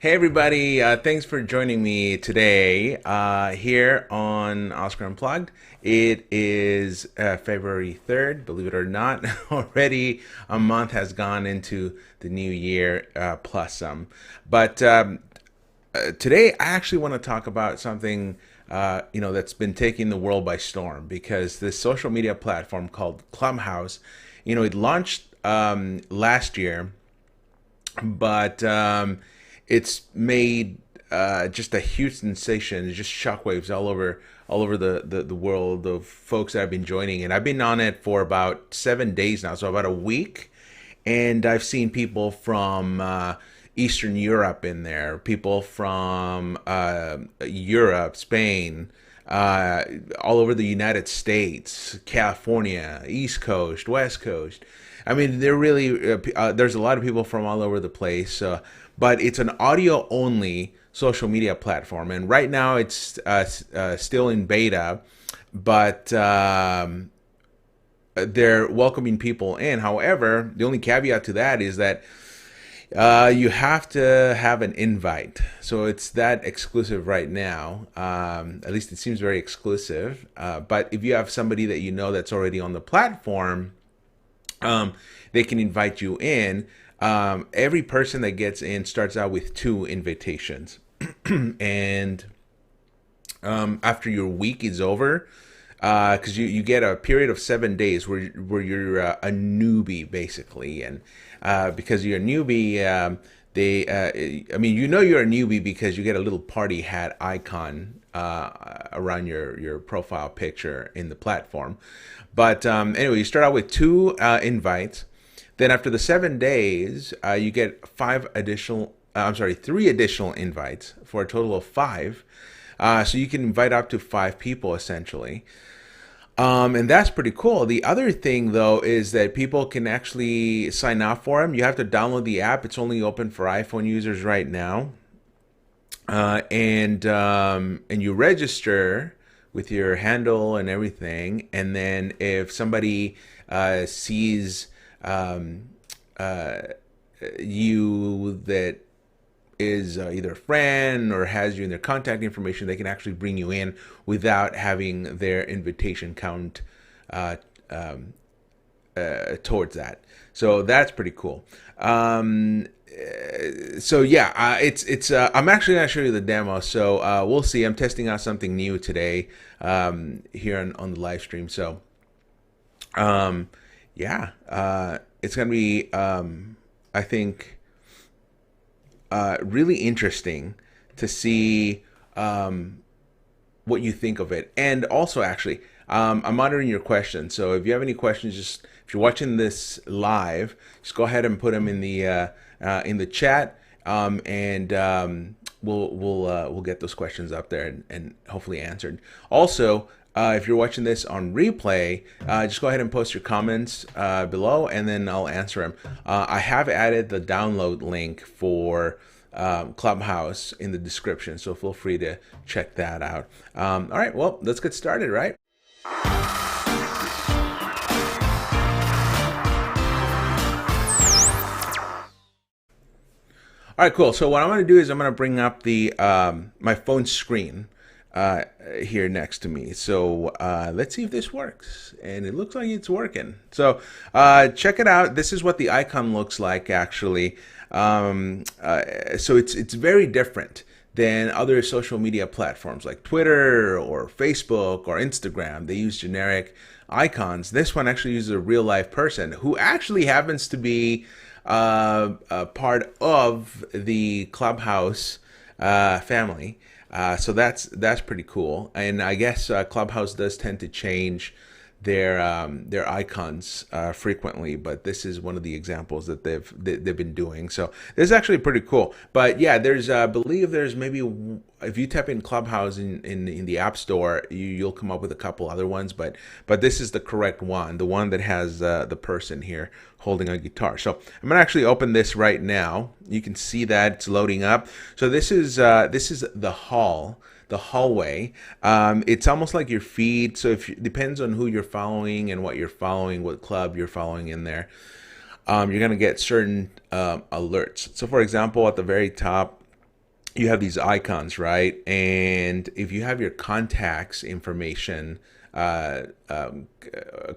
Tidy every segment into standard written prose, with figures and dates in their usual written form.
Hey everybody, thanks for joining me today here on Oscar Unplugged. It is February 3rd, believe it or not. Already a month has gone into the new year plus some. But today I actually want to talk about something that's been taking the world by storm because this social media platform called Clubhouse, it launched last year, but it's made just a huge sensation, just shockwaves all over the world of folks that have been joining. And I've been on it for about 7 days now, so about a week. And I've seen people from Eastern Europe in there, people from Europe, Spain, all over the United States, California, East Coast, West Coast. I mean, there's a lot of people from all over the place, but it's an audio only social media platform, and right now it's still in beta, but they're welcoming people in. However, the only caveat to that is that you have to have an invite. So it's that exclusive right now. At least it seems very exclusive. But if you have somebody that you know that's already on the platform, they can invite you in. Every person that gets in starts out with two invitations. And after your week is over, because you get a period of 7 days where you're a newbie basically, and because you're a newbie, I mean, you're a newbie because you get a little party hat icon around your profile picture in the platform. But anyway, you start out with two invites. Then after the 7 days, you get three additional invites for a total of five. So you can invite up to five people essentially. And that's pretty cool. The other thing, though, is that people can actually sign up for them. You have to download the app. It's only open for iPhone users right now. And you register with your handle and everything. And then if somebody sees you that is either a friend or has you in their contact information, they can actually bring you in without having their invitation count uh, um, towards that. So that's pretty cool. So yeah, it's. I'm actually gonna show you the demo. So we'll see. I'm testing out something new today here on the live stream. So yeah, it's gonna be. I think really interesting to see what you think of it. And also, actually, I'm monitoring your questions. So if you have any questions, just if you're watching this live, just go ahead and put them in the chat, and we'll get those questions up there and hopefully answered. Also, if you're watching this on replay, just go ahead and post your comments below, and then I'll answer them. I have added the download link for Clubhouse in the description, so feel free to check that out. All right, well, let's get started, right? All right, cool. So what I'm going to do is I'm going to bring up the my phone screen here next to me. So let's see if this works. And it looks like it's working. So check it out. This is what the icon looks like, actually. So it's very different than other social media platforms like Twitter or Facebook or Instagram. They use generic icons. This one actually uses a real life person who actually happens to be a part of the Clubhouse family. So that's pretty cool. And I guess Clubhouse does tend to change their icons frequently, but this is one of the examples that they've been doing. So this is actually pretty cool. But yeah, there's I believe there's maybe, if you type in Clubhouse in the App Store, you'll come up with a couple other ones, but this is the correct one, the one that has the person here holding a guitar. So I'm gonna actually open this right now. You can see that it's loading up. So this is the hallway. It's almost like your feed. So if depends on who you're following and what you're following, what club you're following in there, you're gonna get certain alerts. So for example, at the very top, you have these icons, right? And if you have your contacts information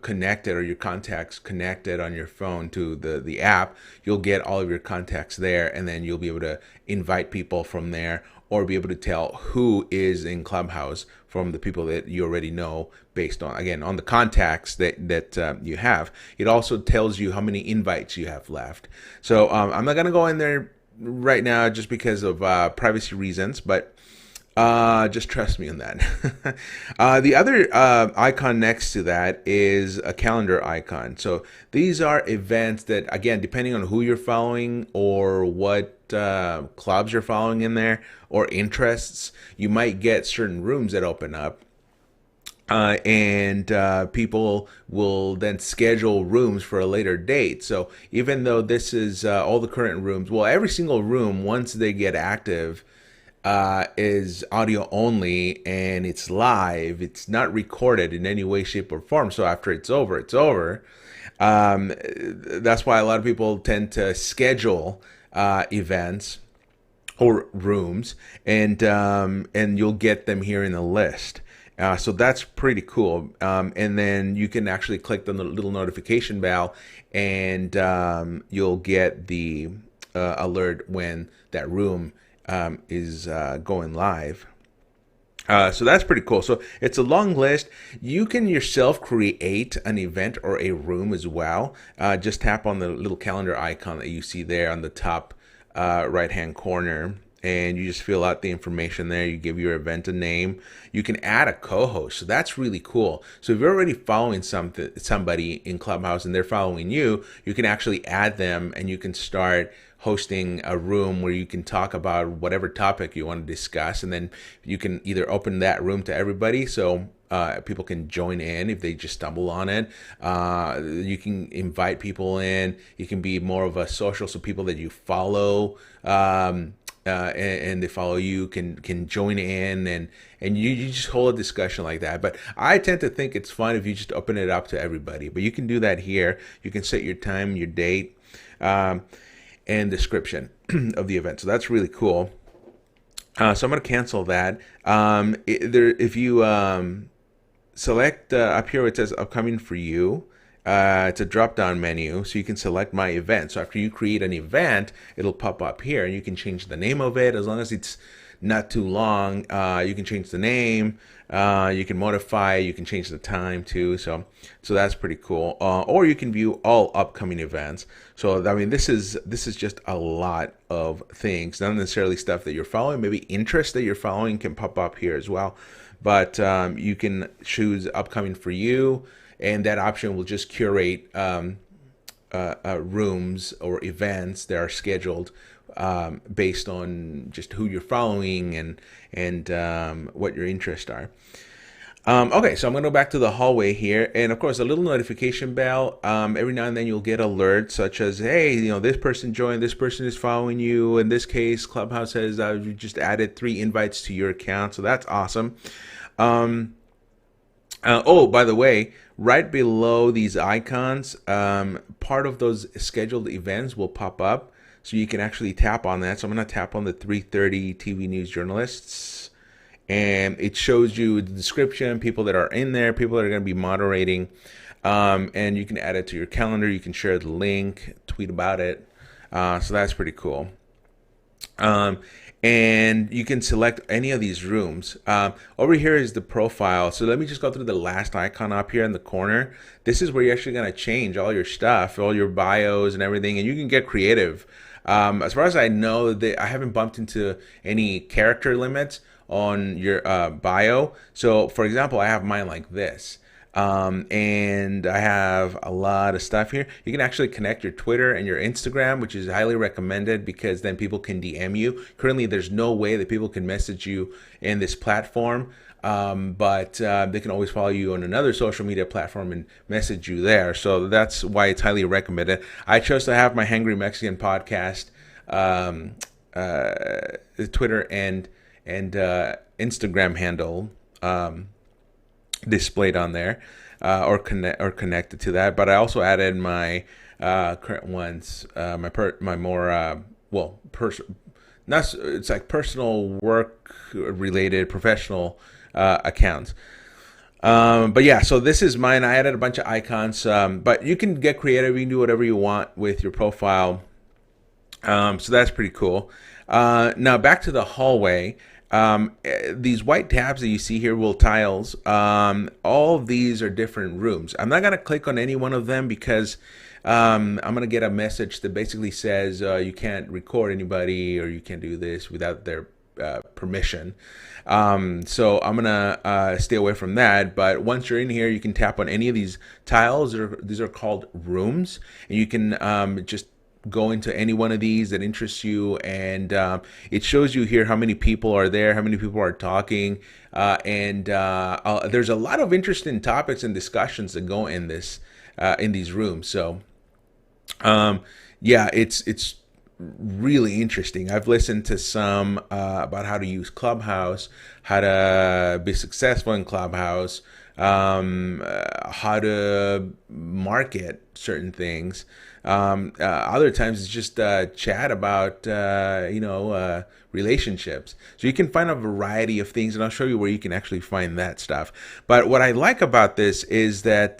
connected, or your contacts connected on your phone to the app, you'll get all of your contacts there, and then you'll be able to invite people from there, or be able to tell who is in Clubhouse from the people that you already know based on, again, on the contacts that you have. It also tells you how many invites you have left. So I'm not gonna go in there right now just because of privacy reasons, but just trust me on that. The other icon next to that is a calendar icon. So these are events that, again, depending on who you're following or what clubs you're following in there or interests, you might get certain rooms that open up. And people will then schedule rooms for a later date. So even though this is all the current rooms, well, every single room, once they get active, is audio only, and it's live. It's not recorded in any way, shape, or form. So after it's over, it's over. That's why a lot of people tend to schedule events or rooms, and you'll get them here in the list. So that's pretty cool. And then you can actually click the little notification bell, and you'll get the alert when that room is going live. So that's pretty cool. So it's a long list. You can yourself create an event or a room as well. Just tap on the little calendar icon that you see there on the top right hand corner, and you just fill out the information there. You give your event a name. You can add a co-host. So that's really cool. So if you're already following somebody in Clubhouse and they're following you, you can actually add them, and you can start hosting a room where you can talk about whatever topic you want to discuss, and then you can either open that room to everybody, so people can join in if they just stumble on it. You can invite people in. You can be more of a social, so people that you follow and they follow you can join in, and you just hold a discussion like that. But I tend to think it's fun if you just open it up to everybody. But you can do that here. You can set your time, your date, and description of the event. So that's really cool. So I'm going to cancel that. If you select up here where it says upcoming for you, it's a drop down menu, so you can select my event. So after you create an event, it'll pop up here, and you can change the name of it as long as it's not too long. You can change the name, you can modify, you can change the time too. So that's pretty cool. Or you can view all upcoming events. So I mean, this is just a lot of things, not necessarily stuff that you're following. Maybe interests that you're following can pop up here as well. But you can choose upcoming for you, and that option will just curate rooms or events that are scheduled based on just who you're following and what your interests are. Okay, so I'm going to go back to the hallway here, and of course a little notification bell. Every now and then you'll get alerts such as, hey, this person joined, this person is following you. In this case, Clubhouse says you just added 3 invites to your account, so that's awesome. Oh, by the way, right below these icons, part of those scheduled events will pop up, so you can actually tap on that. So I'm going to tap on the 3:30 TV news journalists, and it shows you the description, people that are in there, people that are going to be moderating, and you can add it to your calendar. You can share the link, tweet about it. So that's pretty cool. And you can select any of these rooms. Over here is the profile. So let me just go through the last icon up here in the corner. This is where you're actually going to change all your stuff, all your bios and everything, and you can get creative. As far as I know, I haven't bumped into any character limits on your bio. So for example, I have mine like this. And I have a lot of stuff here. You can actually connect your Twitter and your Instagram, which is highly recommended because then people can DM you. Currently, there's no way that people can message you in this platform, but they can always follow you on another social media platform and message you there. So that's why it's highly recommended. I chose to have my Hangry Mexican podcast, Twitter and Instagram handle displayed on there, or connected to that. But I also added my current ones, my more it's like personal work related professional accounts. But yeah, so this is mine. I added a bunch of icons, but you can get creative. You can do whatever you want with your profile. So that's pretty cool. Now back to the hallway. These white tabs that you see here, will tiles. All of these are different rooms. I'm not gonna click on any one of them because I'm gonna get a message that basically says you can't record anybody or you can't do this without their permission. So I'm gonna stay away from that. But once you're in here, you can tap on any of these tiles. These are called rooms, and you can just go into any one of these that interests you, and it shows you here how many people are there, how many people are talking, and there's a lot of interesting topics and discussions that go in this in these rooms. So yeah, it's really interesting. I've listened to some about how to use Clubhouse, how to be successful in Clubhouse, how to market certain things. Other times it's just chat about relationships. So you can find a variety of things, and I'll show you where you can actually find that stuff. But what I like about this is that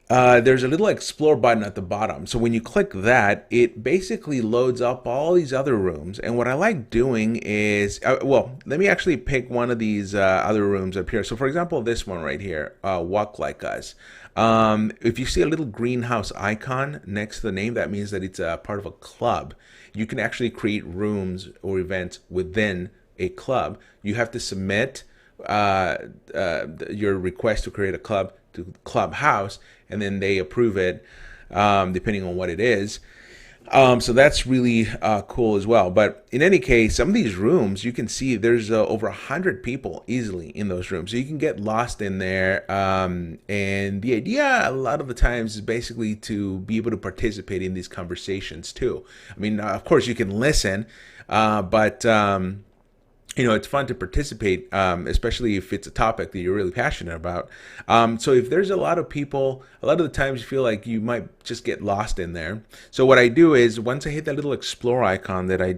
there's a little explore button at the bottom. So when you click that, it basically loads up all these other rooms. And what I like doing is, well, let me actually pick one of these other rooms up here. So for example, this one right here, Walk Like Us. If you see a little greenhouse icon next to the name, that means that it's a part of a club. You can actually create rooms or events within a club. You have to submit your request to create a club to Clubhouse, and then they approve it depending on what it is. So that's really cool as well. But in any case, some of these rooms, you can see there's over 100 people easily in those rooms. So you can get lost in there. And the idea a lot of the times is basically to be able to participate in these conversations too. I mean, of course you can listen, but it's fun to participate, especially if it's a topic that you're really passionate about. So if there's a lot of people, a lot of the times you feel like you might just get lost in there. So what I do is, once I hit that little explore icon that I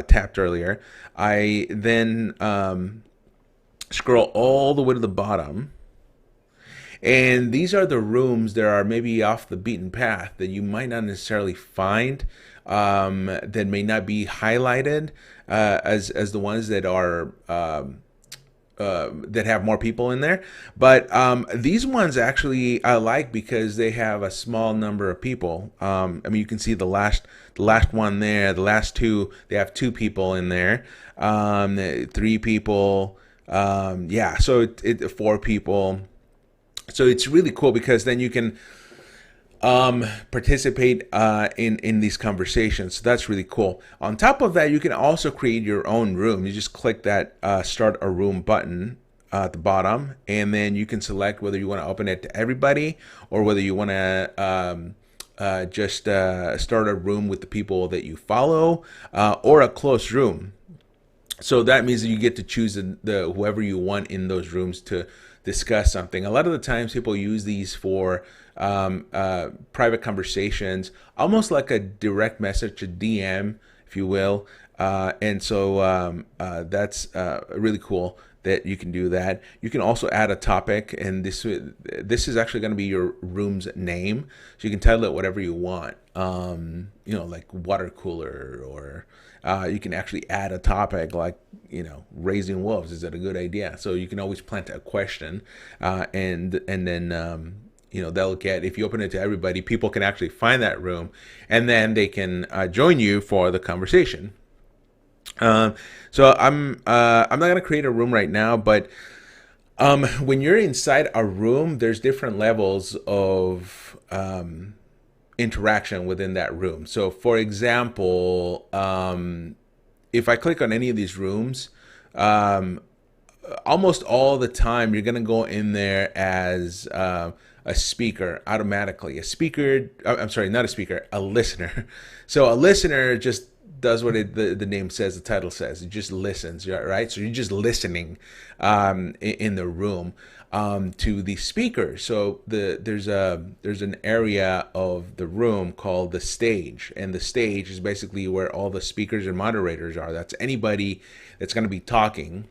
tapped earlier, I then scroll all the way to the bottom. And these are the rooms that are maybe off the beaten path that you might not necessarily find, that may not be highlighted as the ones that are that have more people in there. But these ones actually I like because they have a small number of people. I mean, you can see the last one there, the last two, they have 2 people in there, 3 people, yeah, so it 4 people. So it's really cool because then you can participate in these conversations. So that's really cool. On top of that, you can also create your own room. You just click that start a room button at the bottom, and then you can select whether you want to open it to everybody or whether you want to just start a room with the people that you follow, or a closed room. So that means that you get to choose the whoever you want in those rooms to discuss something. A lot of the times people use these for private conversations, almost like a direct message, a DM, if you will. And so that's really cool that you can do that. You can also add a topic, and this is actually going to be your room's name, so you can title it whatever you want. Like water cooler, or you can actually add a topic like, raising wolves. Is that a good idea? So you can always plant a question, and then they'll get, if you open it to everybody, people can actually find that room, and then they can join you for the conversation. So I'm not gonna create a room right now, but when you're inside a room, there's different levels of interaction within that room. So for example, if I click on any of these rooms, almost all the time you're gonna go in there as a speaker automatically. I'm sorry, not a speaker, a listener. So a listener just does what the name says, the title says. It just listens, right? So you're just listening in the room. to the speakers. So there's an area of the room called the stage, and the stage is basically where all the speakers and moderators are. That's anybody that's going to be talking.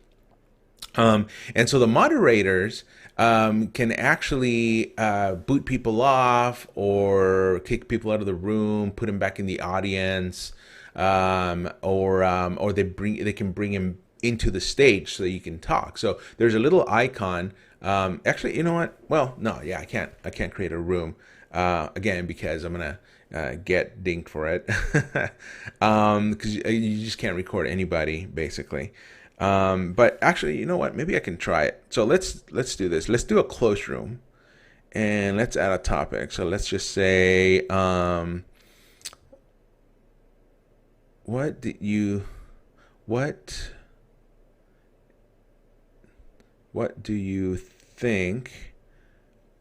And so the moderators can actually boot people off or kick people out of the room, put them back in the audience, or they can bring him into the stage so that you can talk. So there's a little icon. Actually, you know what? Well, no, yeah, I can't create a room again because I'm gonna get dinged for it because you just can't record anybody basically. But actually, you know what? Maybe I can try it. So let's do this. Let's do a closed room, and let's add a topic. So let's just say, what did you, what, what do you think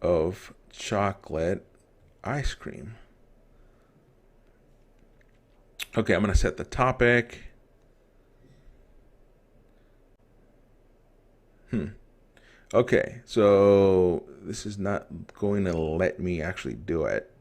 of chocolate ice cream? Okay, I'm gonna set the topic. Okay, so this is not going to let me actually do it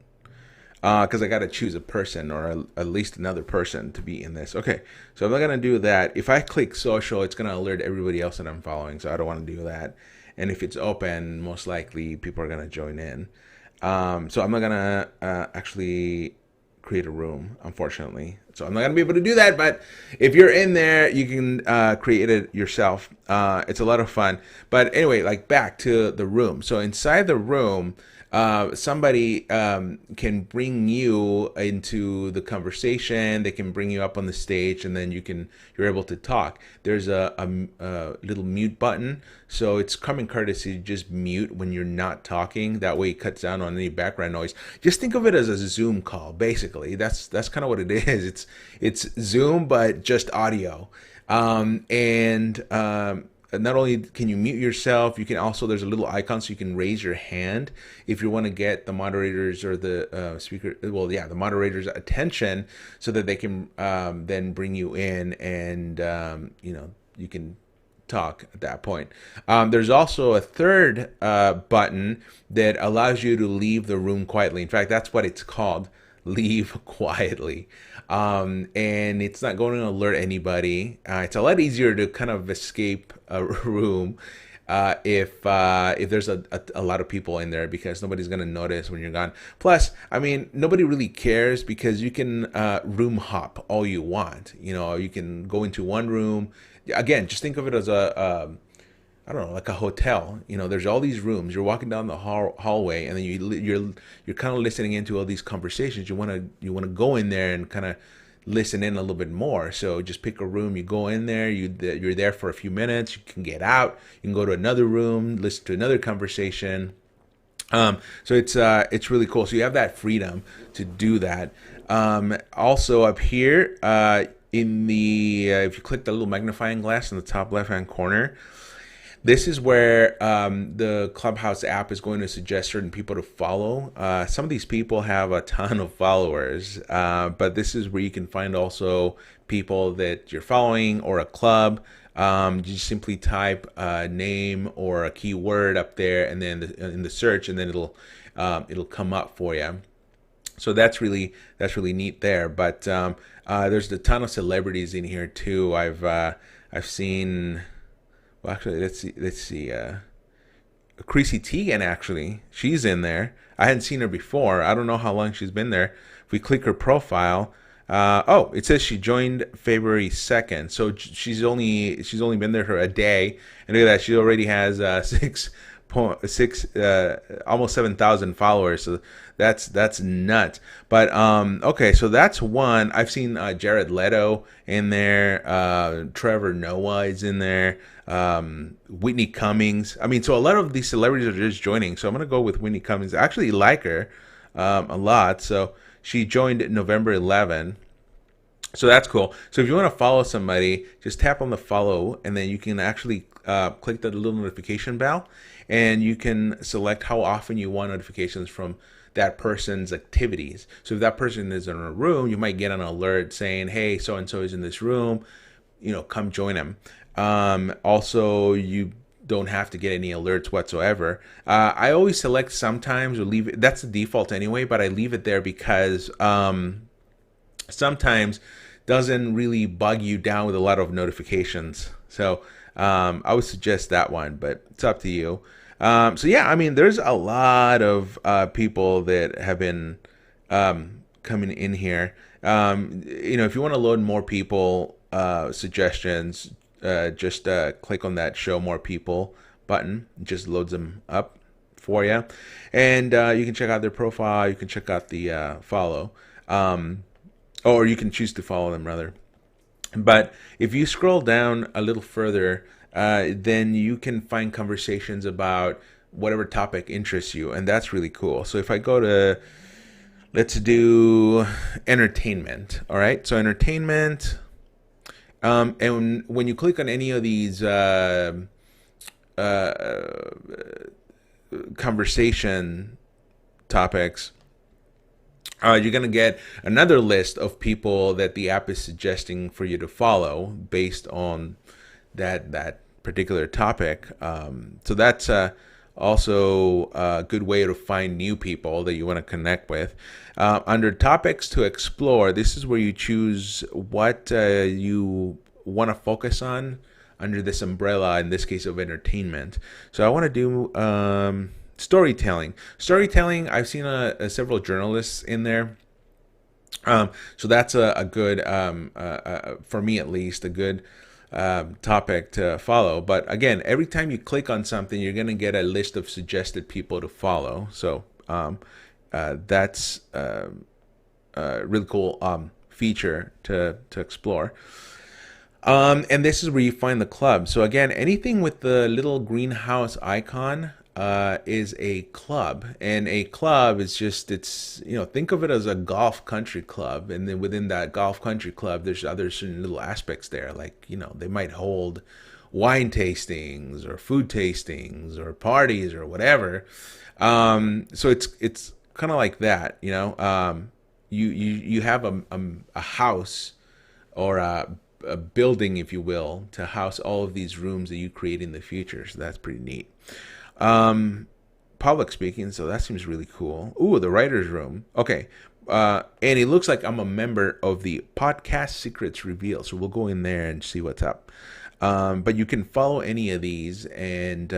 because I got to choose a person or at least another person to be in this. Okay, so I'm not going to do that. If I click social, it's going to alert everybody else that I'm following, so I don't want to do that. And if it's open, most likely people are going to join in. So I'm not going to actually create a room, unfortunately. So I'm not going to be able to do that, but if you're in there, you can create it yourself. It's a lot of fun. But anyway, like back to the room. So inside the room, somebody can bring you into the conversation. They can bring you up on the stage, and then you're able to talk. There's a little mute button, so it's common courtesy to just mute when you're not talking. That way, it cuts down on any background noise. Just think of it as a Zoom call, basically. That's kind of what it is. It's Zoom, but just audio. Not only can you mute yourself, you can also, there's a little icon so you can raise your hand if you want to get the moderators or the speaker, well, yeah, the moderators' attention so that they can then bring you in and, you can talk at that point. There's also a third button that allows you to leave the room quietly. In fact, that's what it's called. Leave quietly. And it's not going to alert anybody. It's a lot easier to kind of escape a room if there's a lot of people in there because nobody's going to notice when you're gone. Plus, I mean, nobody really cares because you can room hop all you want. You can go into one room. Again, just think of it as I don't know, like a hotel. There's all these rooms. You're walking down the hallway, and then you're kind of listening into all these conversations. You want to go in there and kind of listen in a little bit more. So just pick a room. You go in there. You're there for a few minutes. You can get out. You can go to another room, listen to another conversation. So it's really cool. So you have that freedom to do that. Also up here in the if you click the little magnifying glass in the top left hand corner. This is where the Clubhouse app is going to suggest certain people to follow. Some of these people have a ton of followers, but this is where you can find also people that you're following or a club. You just simply type a name or a keyword up there, and then in the search, and then it'll come up for you. So that's really neat there. But there's a ton of celebrities in here too. I've seen. Well, actually, let's see. Chrissy Teigen, actually, she's in there. I hadn't seen her before. I don't know how long she's been there. If we click her profile, it says she joined February 2nd. So she's only been there for a day. And look at that, she already has almost 7,000 followers. So that's nuts. But okay, so that's one. I've seen Jared Leto in there. Trevor Noah is in there. Whitney Cummings. I mean, so a lot of these celebrities are just joining. So I'm gonna go with Whitney Cummings. I actually like her a lot. So she joined November 11. So that's cool. So if you want to follow somebody, just tap on the follow, and then you can actually click the little notification bell, and you can select how often you want notifications from that person's activities. So if that person is in a room, you might get an alert saying, hey, so-and-so is in this room, come join them. Also, you don't have to get any alerts whatsoever. I always select sometimes or leave it. That's the default anyway, but I leave it there because sometimes doesn't really bug you down with a lot of notifications. So I would suggest that one, but it's up to you. So yeah, I mean, there's a lot of people that have been coming in here. If you want to load more people suggestions, just click on that show more people button. It just loads them up for you. And you can check out their profile. You can check out the follow. Or you can choose to follow them rather. But if you scroll down a little further, then you can find conversations about whatever topic interests you. And that's really cool. So if I go to, let's do entertainment. All right. So entertainment. And when you click on any of these conversation topics, you're going to get another list of people that the app is suggesting for you to follow based on that particular topic. So that's also a good way to find new people that you want to connect with. Under topics to explore, this is where you choose what you want to focus on under this umbrella, in this case of entertainment. So I want to do storytelling. Storytelling, I've seen several journalists in there. So that's a good, for me at least, a good topic to follow. But again, every time you click on something, you're going to get a list of suggested people to follow. So that's a really cool feature to explore. And this is where you find the club. So again, anything with the little greenhouse icon is a club, and a club is just, think of it as a golf country club, and then within that golf country club there's other certain little aspects there, like they might hold wine tastings or food tastings or parties or whatever. So it's kind of like that. You have a house or a building, if you will, to house all of these rooms that you create in the future. So that's pretty neat. Public speaking, so that seems really cool. Ooh, the writer's room. Okay. And it looks like I'm a member of the Podcast Secrets Reveal, so we'll go in there and see what's up. But you can follow any of these, and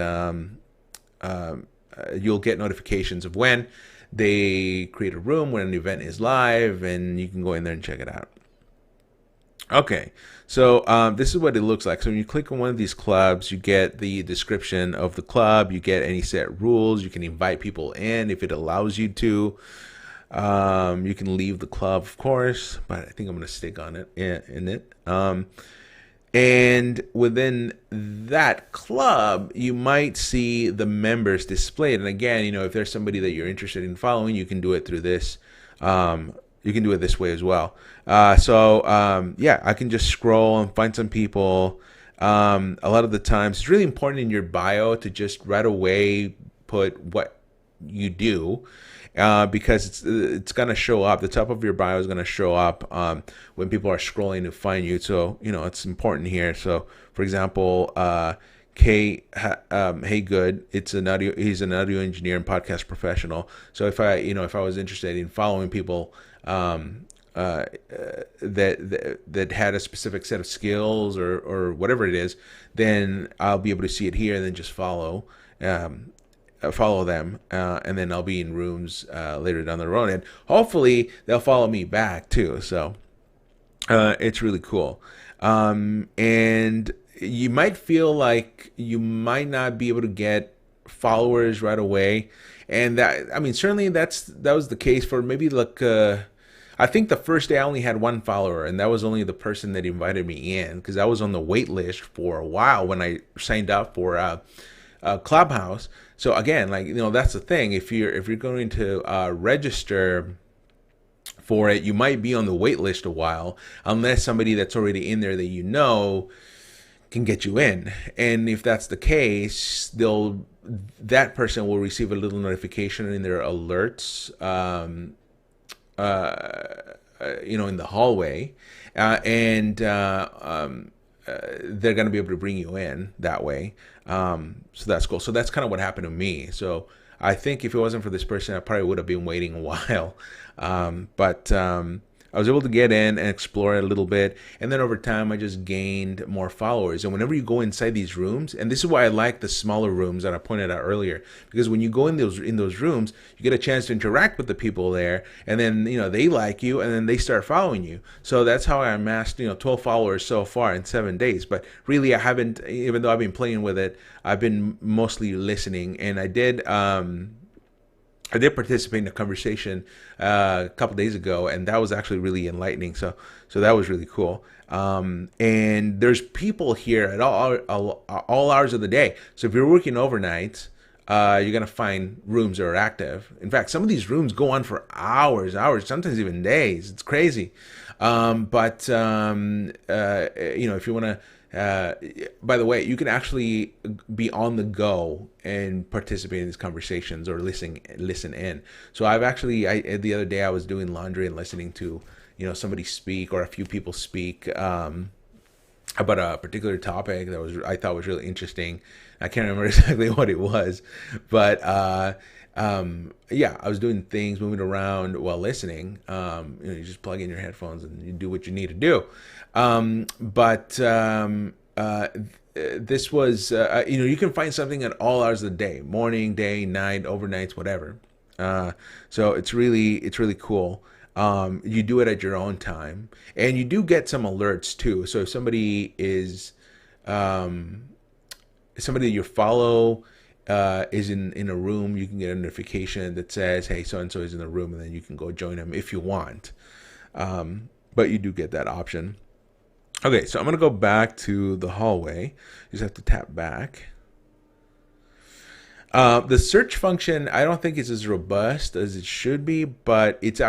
you'll get notifications of when they create a room, when an event is live, and you can go in there and check it out. Okay, so this is what it looks like. So when you click on one of these clubs, you get the description of the club. You get any set rules. You can invite people in if it allows you to. You can leave the club, of course, but I think I'm going to stick on it in it. And within that club, you might see the members displayed. And again, if there's somebody that you're interested in following, you can do it through this. You can do it this way as well. Yeah, I can just scroll and find some people. A lot of the times, it's really important in your bio to just right away put what you do, because it's going to show up. The top of your bio is going to show up when people are scrolling to find you. So it's important here. So for example, Haygood, he's an audio engineer and podcast professional. So if I was interested in following people that had a specific set of skills or whatever it is, then I'll be able to see it here and then just follow them, and then I'll be in rooms later down the road, and hopefully they'll follow me back too. So it's really cool. And you might feel like you might not be able to get followers right away, and certainly that was the case for maybe like I think the first day I only had one follower, and that was only the person that invited me in, because I was on the wait list for a while when I signed up for Clubhouse. So again, that's the thing. If you're going to register for it, you might be on the wait list a while, unless somebody that's already in there that can get you in. And if that's the case, that person will receive a little notification in their alerts, in the hallway, and they're going to be able to bring you in that way. So that's cool. So that's kind of what happened to me. So I think if it wasn't for this person, I probably would have been waiting a while. But I was able to get in and explore it a little bit. And then over time, I just gained more followers. And whenever you go inside these rooms, and this is why I like the smaller rooms that I pointed out earlier, because when you go in those rooms, you get a chance to interact with the people there. And then, they like you and then they start following you. So that's how I amassed, 12 followers so far in 7 days. But really, I haven't, even though I've been playing with it, I've been mostly listening. And I did participate in a conversation a couple days ago, and that was actually really enlightening. So that was really cool. And there's people here at all hours of the day. So if you're working overnight, you're gonna find rooms that are active. In fact, some of these rooms go on for hours, sometimes even days. It's crazy. But if you wanna. By the way, you can actually be on the go and participate in these conversations or listen in. So the other day I was doing laundry and listening to, somebody speak or a few people speak about a particular topic that I thought was really interesting. I can't remember exactly what it was, but I was doing things, moving around while listening. You just plug in your headphones and you do what you need to do. This was, you can find something at all hours of the day, morning, day, night, overnights, whatever. So it's really cool. You do it at your own time, and you do get some alerts too. So if somebody is, somebody you follow, is in a room, you can get a notification that says, hey, so-and-so is in the room, and then you can go join them if you want. But you do get that option. Okay, so I'm going to go back to the hallway. You just have to tap back. The search function, I don't think it's as robust as it should be, but it's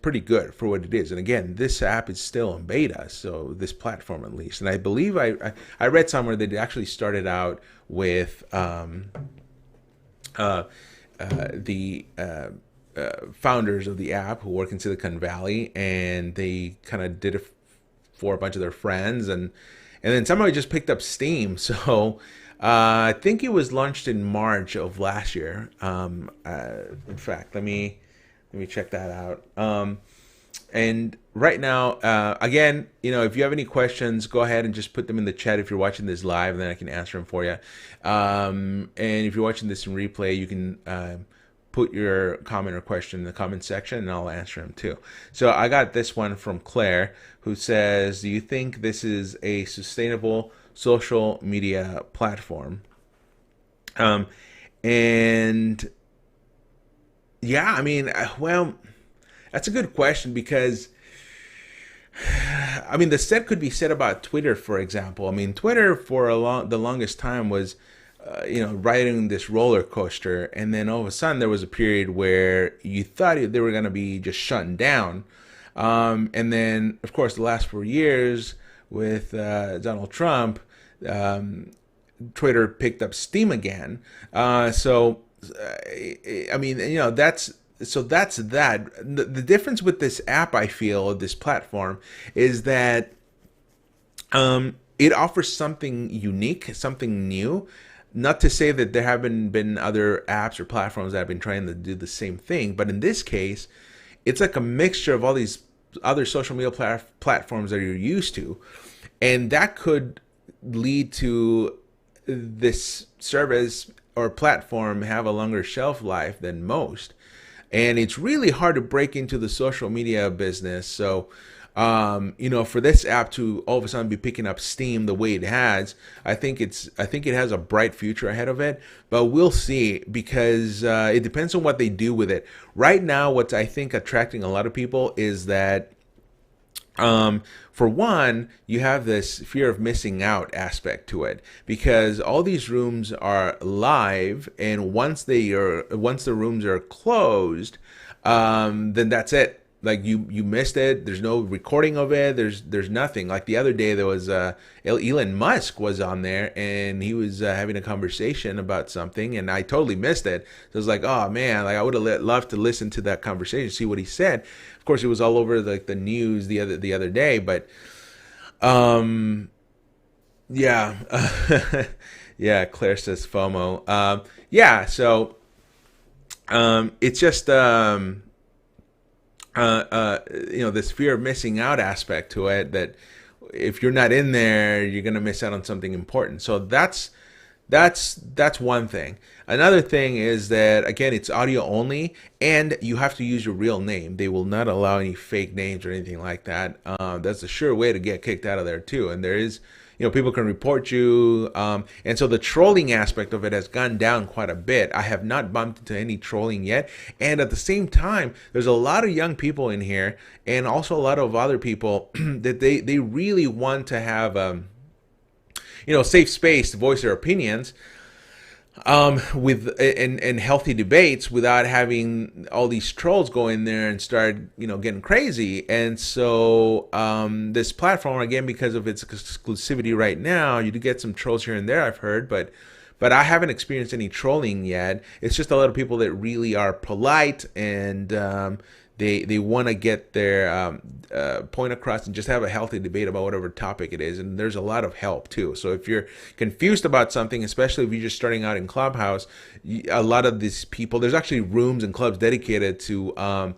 pretty good for what it is. And again, this app is still in beta, so this platform at least. And I believe I read somewhere that it actually started out with the founders of the app who work in Silicon Valley, and they kind of did it for a bunch of their friends, and then somehow it just picked up steam. So I think it was launched in March of last year. In fact, let me check that out. And right now, again, if you have any questions, go ahead and just put them in the chat if you're watching this live, and then I can answer them for you. And if you're watching this in replay, you can put your comment or question in the comment section, and I'll answer them too. So I got this one from Claire, who says, do you think this is a sustainable social media platform? And yeah, I mean, well, that's a good question, because I mean, the set could be said about Twitter, for example. I mean, Twitter for the longest time was riding this roller coaster, and then all of a sudden there was a period where you thought they were going to be just shut down, and then of course the last 4 years with Donald Trump, Twitter picked up steam again. I mean, that's that. The difference with this app, I feel, this platform, is that it offers something unique, something new. Not to say that there haven't been other apps or platforms that have been trying to do the same thing, but in this case, it's like a mixture of all these other social media platforms that you're used to, and that could lead to this service or platform have a longer shelf life than most. And it's really hard to break into the social media business. So for this app to all of a sudden be picking up steam the way it has, I think it has a bright future ahead of it, but we'll see, because it depends on what they do with it. Right now, what's I think attracting a lot of people is that, for one, you have this fear of missing out aspect to it, because all these rooms are live, and once the rooms are closed, then that's it. Like you missed it. There's no recording of it. There's nothing. Like the other day, there was Elon Musk was on there, and he was having a conversation about something, and I totally missed it. So I was like, oh man, like I would have loved to listen to that conversation, see what he said. Of course, it was all over the news the other day, but Yeah. Yeah, Claire says FOMO. Yeah, so it's just this fear of missing out aspect to it, that if you're not in there, you're gonna miss out on something important. So that's one thing. Another thing is that, again, it's audio only, and you have to use your real name. They will not allow any fake names or anything like that. That's a sure way to get kicked out of there too. And there is, people can report you, and so the trolling aspect of it has gone down quite a bit. I have not bumped into any trolling yet, and at the same time, there's a lot of young people in here, and also a lot of other people that they really want to have. Safe space to voice their opinions, with and healthy debates without having all these trolls go in there and start getting crazy. And so this platform, again, because of its exclusivity right now, you do get some trolls here and there, I've heard, but I haven't experienced any trolling yet. It's just a lot of people that really are polite, and they want to get their point across and just have a healthy debate about whatever topic it is. And there's a lot of help too. So if you're confused about something, especially if you're just starting out in Clubhouse, a lot of these people, there's actually rooms and clubs dedicated to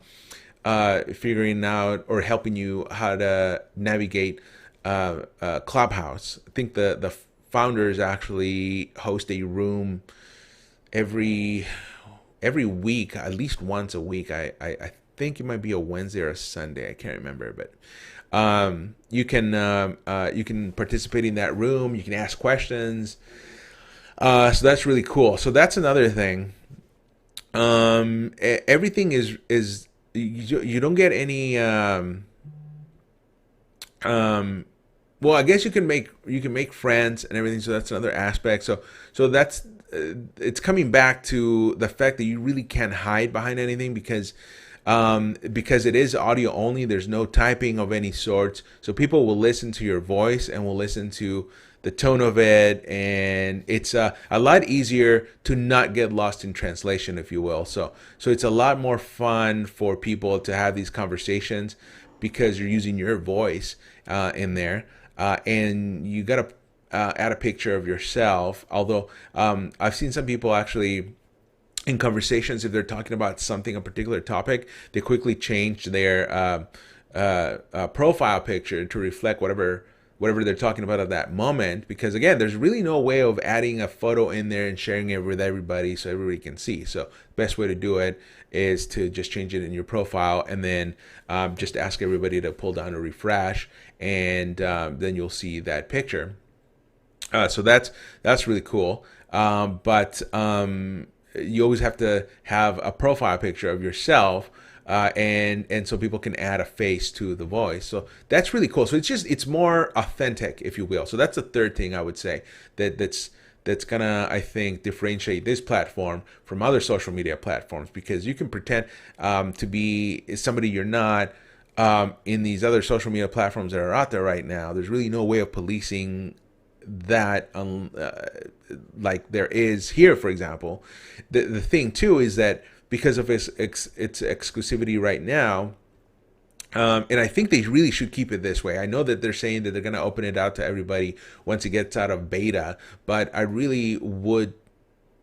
figuring out or helping you how to navigate Clubhouse. I think the founders actually host a room every week, at least once a week. I think it might be a Wednesday or a Sunday. I can't remember, but you can participate in that room. You can ask questions. So that's really cool. So that's another thing. Everything is you don't get any. Well, I guess you can make friends and everything. So that's another aspect. So that's it's coming back to the fact that you really can't hide behind anything, because it is audio only. There's no typing of any sorts. So people will listen to your voice and will listen to the tone of it, and it's a lot easier to not get lost in translation, if you will. So it's a lot more fun for people to have these conversations because you're using your voice in there, and you gotta add a picture of yourself. Although I've seen some people actually in conversations, if they're talking about something, a particular topic, they quickly change their profile picture to reflect whatever they're talking about at that moment. Because again, there's really no way of adding a photo in there and sharing it with everybody so everybody can see. So the best way to do it is to just change it in your profile, and then just ask everybody to pull down or refresh, and then you'll see that picture. So that's really cool. But you always have to have a profile picture of yourself, and so people can add a face to the voice. So that's really cool. So it's more authentic, if you will. So that's the third thing I would say that's gonna, I think, differentiate this platform from other social media platforms, because you can pretend to be somebody you're not. In these other social media platforms that are out there right now, there's really no way of policing that, like there is here, for example. The thing too is that because of its exclusivity right now, and I think they really should keep it this way. I know that they're saying that they're going to open it out to everybody once it gets out of beta, but I really would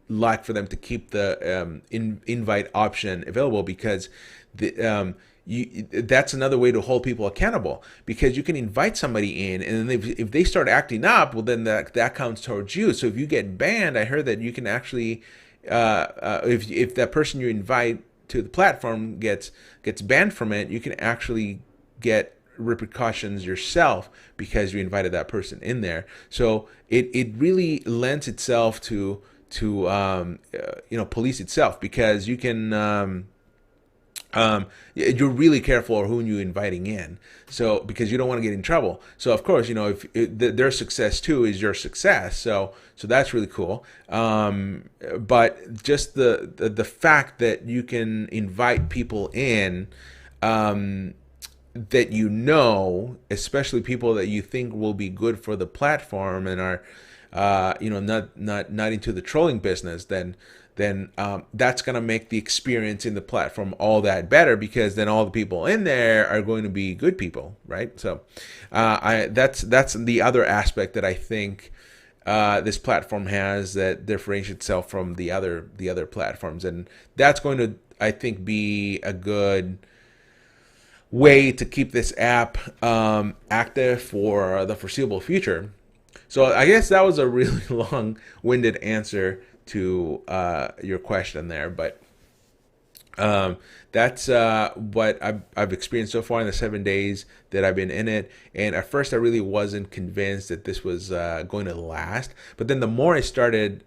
like for them to keep the invite option available, because that's another way to hold people accountable, because you can invite somebody in, and then if they start acting up, well, then that counts towards you. So if you get banned, I heard that you can actually, if that person you invite to the platform gets banned from it, you can actually get repercussions yourself because you invited that person in there. So it really lends itself to police itself, because you can. You're really careful of who you're inviting in, so because you don't want to get in trouble. So of course, if their success too is your success, so that's really cool. But just the fact that you can invite people in, that especially people that you think will be good for the platform and are not into the trolling business, then then that's going to make the experience in the platform all that better, because then all the people in there are going to be good people, right? So that's the other aspect that I think this platform has that differentiates itself from the other platforms, and that's going to, I think, be a good way to keep this app active for the foreseeable future. So I guess that was a really long-winded answer to your question there, but that's what I've experienced so far in the 7 days that I've been in it. And at first, I really wasn't convinced that this was going to last. But then the more I started,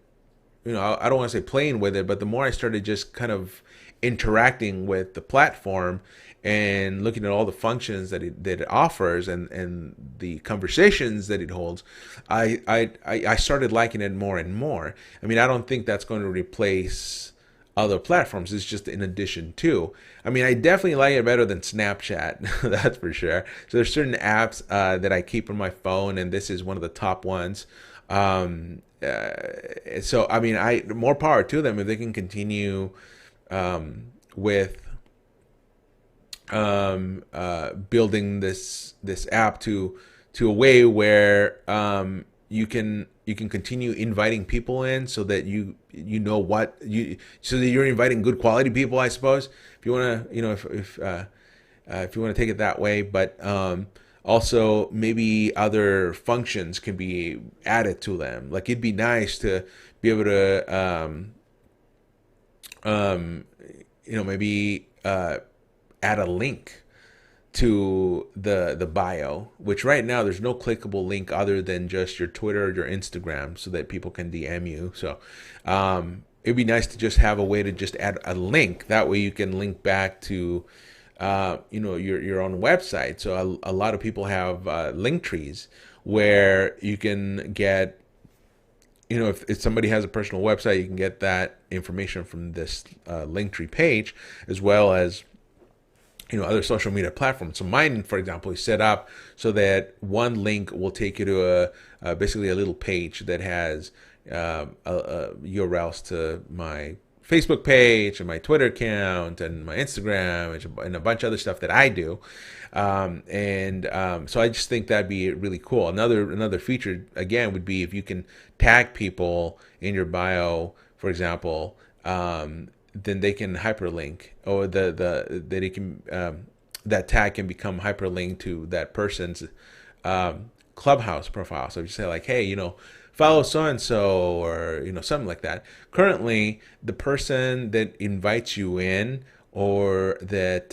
I don't want to say playing with it, but the more I started just kind of interacting with the platform and looking at all the functions that it offers, and the conversations that it holds, I started liking it more and more. I mean, I don't think that's going to replace other platforms. It's just in addition to. I mean, I definitely like it better than Snapchat, that's for sure. So there's certain apps that I keep on my phone, and this is one of the top ones. So I mean, more power to them if they can continue with building this app to a way where you can continue inviting people in, so that so that you're inviting good quality people, I suppose, if you want to, if you want to take it that way. But also maybe other functions can be added to them. Like, it'd be nice to be able to maybe add a link to the bio, which right now there's no clickable link other than just your Twitter or your Instagram, so that people can DM you. So it'd be nice to just have a way to just add a link. That way you can link back to your own website. So a lot of people have link trees where you can get, if somebody has a personal website, you can get that information from this Linktree page, as well as other social media platforms. So mine, for example, is set up so that one link will take you to basically a little page that has URLs to my Facebook page and my Twitter account and my Instagram and a bunch of other stuff that I do. So I just think that'd be really cool. Another feature, again, would be if you can tag people in your bio, for example, then they can hyperlink, or that tag can become hyperlinked to that person's Clubhouse profile. So if you say, like, hey, follow so and so, or something like that. Currently, the person that invites you in, or that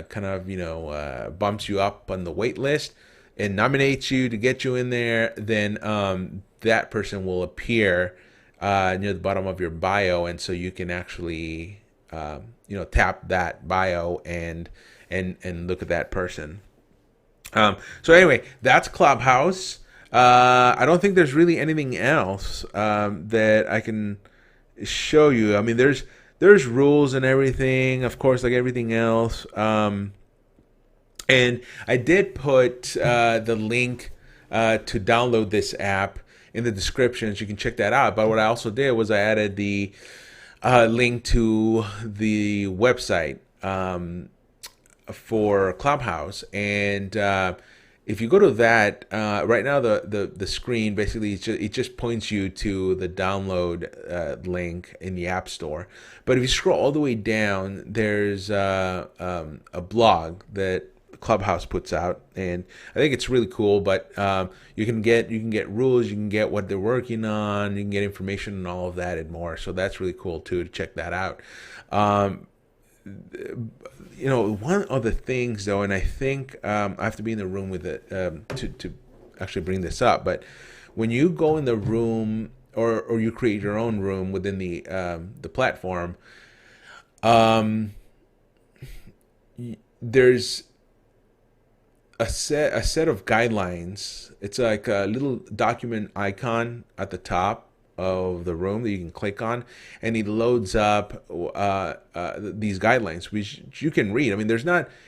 kind of bumps you up on the wait list and nominates you to get you in there, then that person will appear near the bottom of your bio, and so you can actually tap that bio and look at that person. So anyway, that's Clubhouse. I don't think there's really anything else that I can show you. I mean, there's rules and everything, of course, like everything else. And I did put the link to download this app in the description, so you can check that out. But what I also did was I added the link to the website for Clubhouse, and if you go to that right now, the screen basically it just points you to the download link in the App Store. But if you scroll all the way down, there's a blog that Clubhouse puts out, and I think it's really cool. But you can get rules, you can get what they're working on, you can get information and all of that and more. So that's really cool too, to check that out. One of the things though, and I think I have to be in the room with it to actually bring this up. But when you go in the room, or you create your own room within the platform, there's a set of guidelines. It's like a little document icon at the top of the room that you can click on, and he loads up these guidelines which you can read. I mean,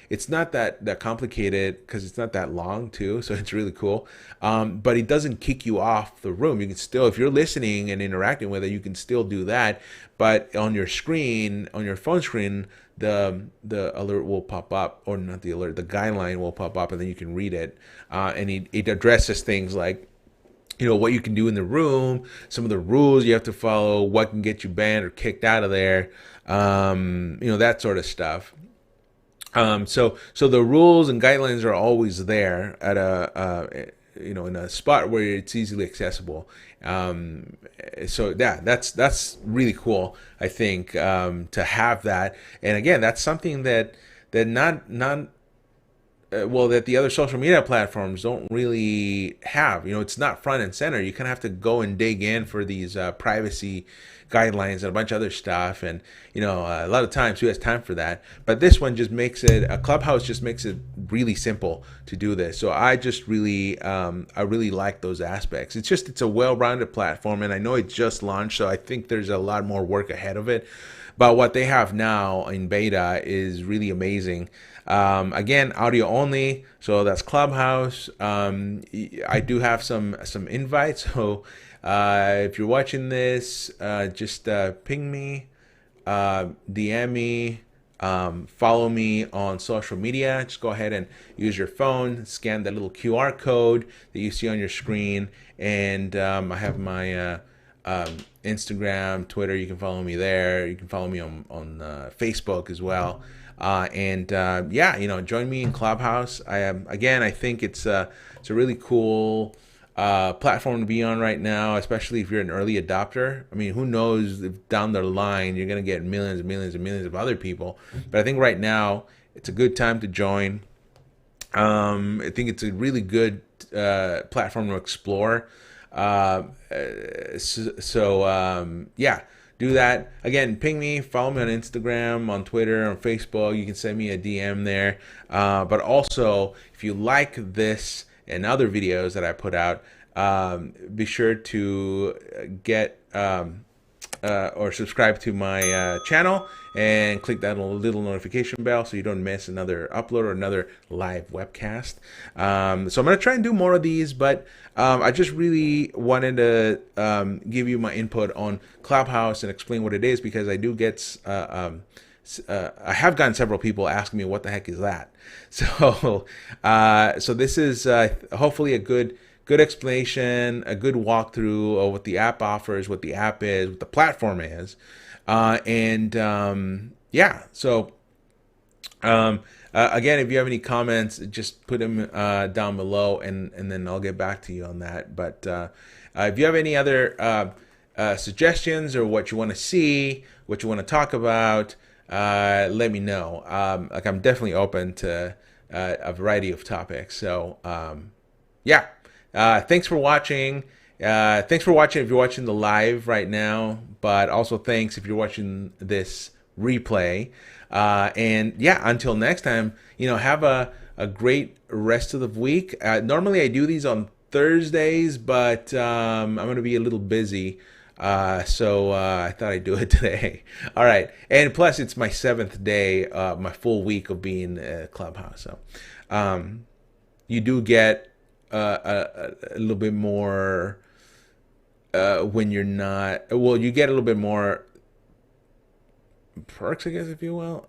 it's not that complicated because it's not that long too, so it's really cool. But it doesn't kick you off the room. You can still, if you're listening and interacting with it, you can still do that. But on your screen, on your phone screen, the alert will pop up, or not the alert, the guideline will pop up, and then you can read it. And it addresses things like, what you can do in the room, some of the rules you have to follow, what can get you banned or kicked out of there, that sort of stuff. So the rules and guidelines are always there at in a spot where it's easily accessible. So yeah, that's really cool, I think, to have that. And again, that's something that not that the other social media platforms don't really have. It's not front and center. You kind of have to go and dig in for these privacy guidelines and a bunch of other stuff. And, a lot of times who has time for that? But this one just makes it, a Clubhouse just makes it really simple to do this. So I just really, I really like those aspects. It's a well-rounded platform, and I know it just launched, so I think there's a lot more work ahead of it. But what they have now in beta is really amazing. Again, audio only, so that's Clubhouse. I do have some invites, so if you're watching this, just ping me, DM me, follow me on social media. Just go ahead and use your phone, scan that little QR code that you see on your screen, and I have my Instagram, Twitter. You can follow me there. You can follow me on Facebook as well. Join me in Clubhouse. I think it's a really cool platform to be on right now, especially if you're an early adopter. I mean, who knows if down the line you're gonna get millions and millions and millions of other people. But I think right now it's a good time to join. I think it's a really good platform to explore. Do that. Again, ping me, follow me on Instagram, on Twitter, on Facebook. You can send me a DM there. But also, if you like this and other videos that I put out, be sure to get or subscribe to my channel and click that little notification bell so you don't miss another upload or another live webcast. So I'm going to try and do more of these, but I just really wanted to give you my input on Clubhouse and explain what it is, because I do get I have gotten several people asking me what the heck is that. So this is hopefully a good explanation, a good walkthrough of what the app offers, what the app is, what the platform is. Again, if you have any comments, just put them down below, and then I'll get back to you on that. But if you have any other suggestions or what you want to see, what you want to talk about, let me know. I'm definitely open to a variety of topics. So thanks for watching. Thanks for watching if you're watching the live right now, but also thanks if you're watching this replay. Until next time, have a great rest of the week. Normally I do these on Thursdays, but I'm going to be a little busy. So I thought I'd do it today. All right. And plus it's my 7th day, my full week of being at Clubhouse. So you do get a little bit more when you're not, well, you get a little bit more perks, I guess, if you will,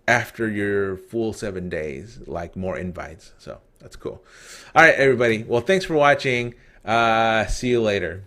after your full 7 days, like more invites. So that's cool. All right, everybody. Well, thanks for watching. See you later.